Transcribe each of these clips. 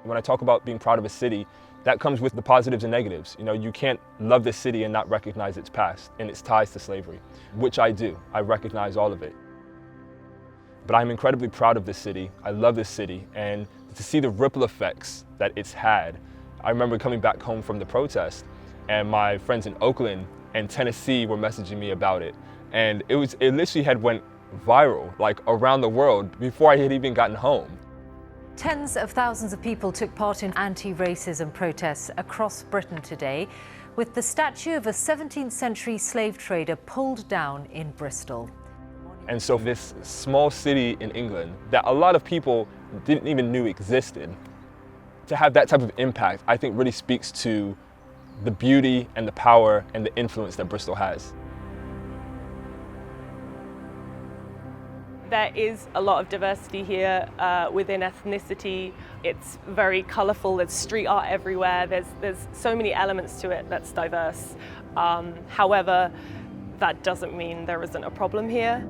When I talk about being proud of a city, that comes with the positives and negatives. You know, you can't love this city and not recognize its past and its ties to slavery, which I do. I recognize all of it. But I'm incredibly proud of this city. I love this city, and to see the ripple effects that it's had. I remember coming back home from the protest, and my friends in Oakland and Tennessee were messaging me about it. And it literally had went viral, like around the world, before I had even gotten home. Tens of thousands of people took part in anti-racism protests across Britain today, with the statue of a 17th century slave trader pulled down in Bristol. And so this small city in England that a lot of people didn't even know existed, to have that type of impact, I think really speaks to the beauty and the power and the influence that Bristol has. There is a lot of diversity here within ethnicity. It's very colourful, there's street art everywhere, there's so many elements to it that's diverse. However, that doesn't mean there isn't a problem here.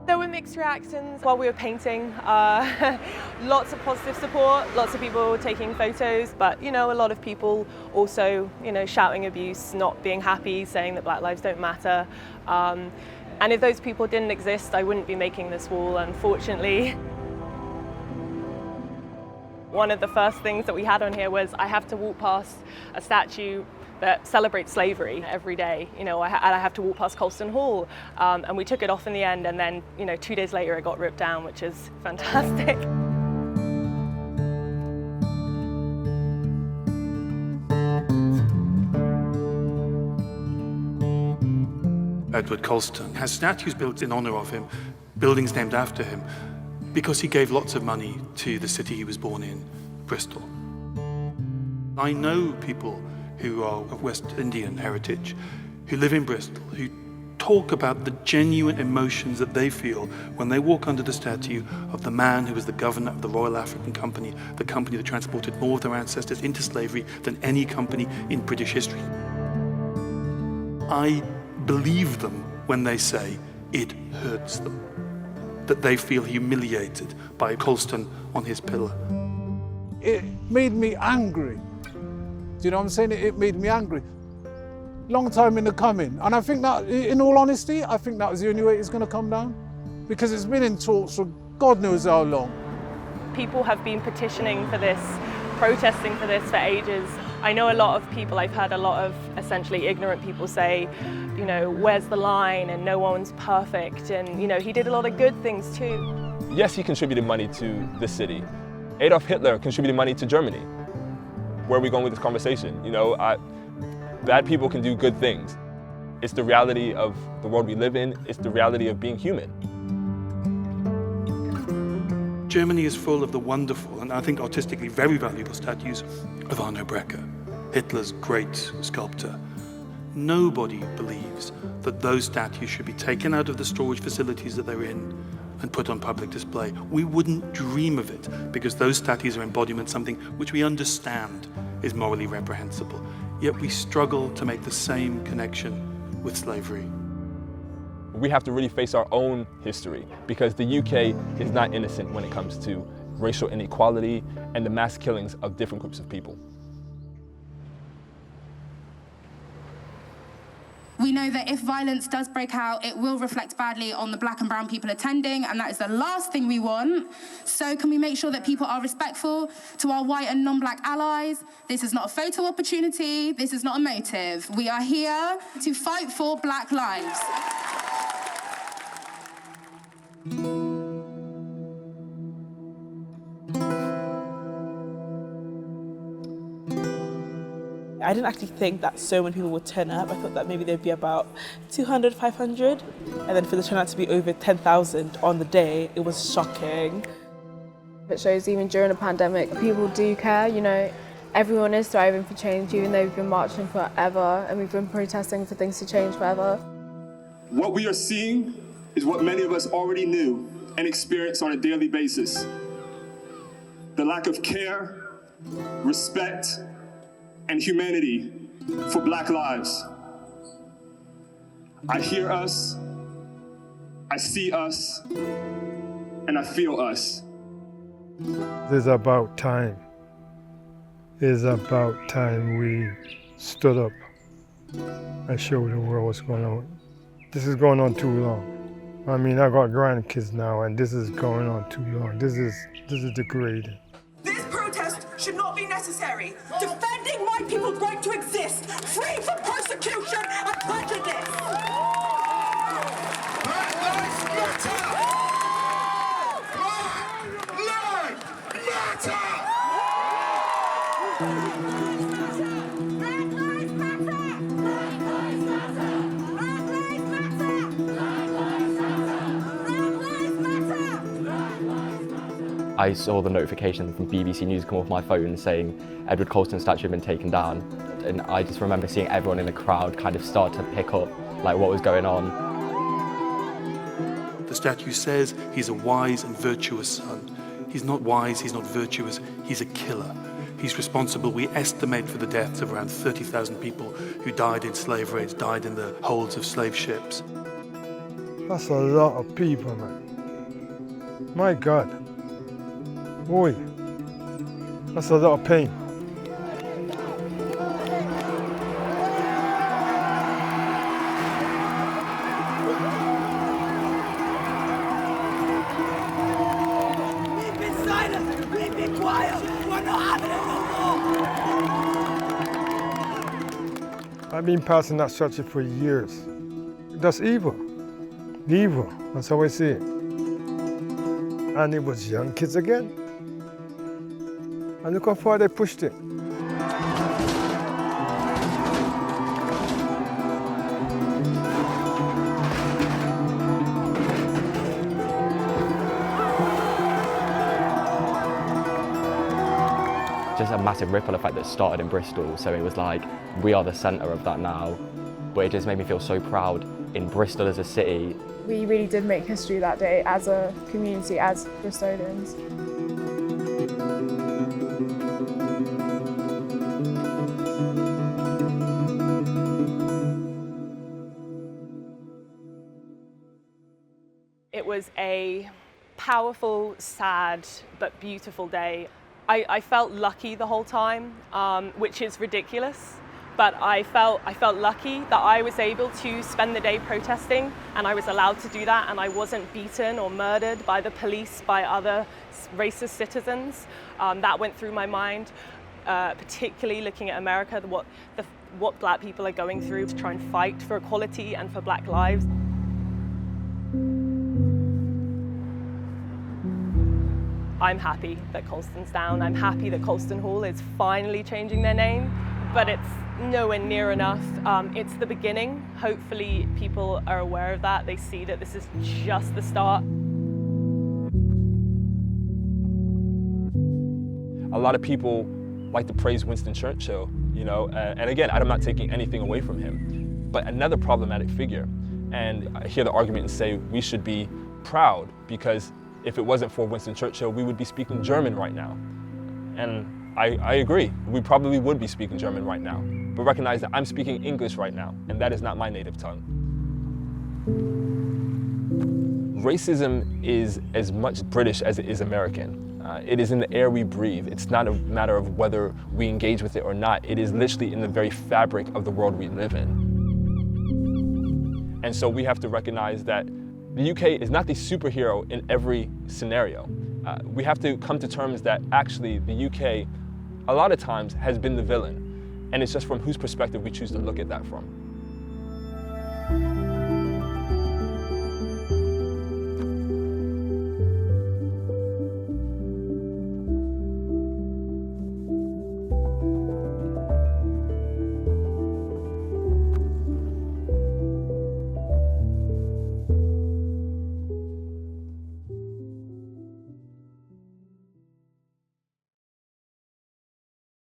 There were mixed reactions while we were painting. Lots of positive support, lots of people taking photos, but you know, a lot of people also, you know, shouting abuse, not being happy, saying that Black lives don't matter. And if those people didn't exist, I wouldn't be making this wall, unfortunately. One of the first things that we had on here was I have to walk past a statue that celebrates slavery every day. You know, I have to walk past Colston Hall, and we took it off in the end, and then, you know, 2 days later it got ripped down, which is fantastic. Edward Colston has statues built in honor of him, buildings named after him, because he gave lots of money to the city he was born in, Bristol. I know people who are of West Indian heritage, who live in Bristol, who talk about the genuine emotions that they feel when they walk under the statue of the man who was the governor of the Royal African Company, the company that transported more of their ancestors into slavery than any company in British history. I believe them when they say it hurts them, that they feel humiliated by Colston on his pillar. It made me angry. Do you know what I'm saying? It made me angry. Long time in the coming. And I think that, in all honesty, I think that was the only way it's going to come down. Because it's been in talks for God knows how long. People have been petitioning for this, protesting for this for ages. I know a lot of people, I've heard a lot of essentially ignorant people say, you know, where's the line, and no one's perfect, and you know, he did a lot of good things too. Yes, he contributed money to the city. Adolf Hitler contributed money to Germany. Where are we going with this conversation? You know, bad people can do good things. It's the reality of the world we live in. It's the reality of being human. Germany is full of the wonderful and I think artistically very valuable statues of Arno Breker, Hitler's great sculptor. Nobody believes that those statues should be taken out of the storage facilities that they're in and put on public display. We wouldn't dream of it, because those statues are embodiment something which we understand is morally reprehensible. Yet we struggle to make the same connection with slavery. We have to really face our own history, because the UK is not innocent when it comes to racial inequality and the mass killings of different groups of people. We know that if violence does break out, it will reflect badly on the Black and brown people attending, and that is the last thing we want. So can we make sure that people are respectful to our white and non-Black allies? This is not a photo opportunity. This is not a motive. We are here to fight for Black lives. I didn't actually think that so many people would turn up. I thought that maybe there'd be about 200, 500. And then for the turnout to be over 10,000 on the day, it was shocking. It shows even during a pandemic, people do care, you know. Everyone is striving for change, even though we've been marching forever and we've been protesting for things to change forever. What we are seeing is what many of us already knew and experience on a daily basis. The lack of care, respect, and humanity for Black lives. I hear us, I see us, and I feel us. It's about time. It's about time we stood up and showed the world what's going on. This is going on too long. I mean, I got grandkids now, and this is going on too long. This is degrading. This protest should not be necessary. Defending my people's right to exist, free from persecution and prejudice. Black lives matter! Black lives matter! I saw the notification from BBC News come off my phone saying Edward Colston's statue had been taken down, and I just remember seeing everyone in the crowd kind of start to pick up like what was going on. The statue says he's a wise and virtuous son. He's not wise, he's not virtuous, he's a killer. He's responsible, we estimate, for the deaths of around 30,000 people who died in slave raids, died in the holds of slave ships. That's a lot of people, man. My God. Boy, that's a lot of pain. We've been silent, we've been quiet, we're not having it no more. I've been passing that statue for years. That's evil. Evil, that's how I see it. And it was young kids again. And look how far they pushed it. Just a massive ripple effect that started in Bristol, so it was like, we are the centre of that now. But it just made me feel so proud in Bristol as a city. We really did make history that day as a community, as Bristolians. It was a powerful, sad, but beautiful day. I felt lucky the whole time, which is ridiculous, but I felt lucky that I was able to spend the day protesting, and I was allowed to do that, and I wasn't beaten or murdered by the police, by other racist citizens. That went through my mind, particularly looking at America, what Black people are going through to try and fight for equality and for Black lives. I'm happy that Colston's down. I'm happy that Colston Hall is finally changing their name, but it's nowhere near enough. It's the beginning. Hopefully people are aware of that. They see that this is just the start. A lot of people like to praise Winston Churchill, you know, and again, I'm not taking anything away from him, but another problematic figure. And I hear the argument and say we should be proud because if it wasn't for Winston Churchill, we would be speaking German right now. And I agree, we probably would be speaking German right now, but recognize that I'm speaking English right now, and that is not my native tongue. Racism is as much British as it is American. It is in the air we breathe. It's not a matter of whether we engage with it or not. It is literally in the very fabric of the world we live in. And so we have to recognize that the UK is not the superhero in every scenario. We have to come to terms that actually the UK, a lot of times, has been the villain. And it's just from whose perspective we choose to look at that from.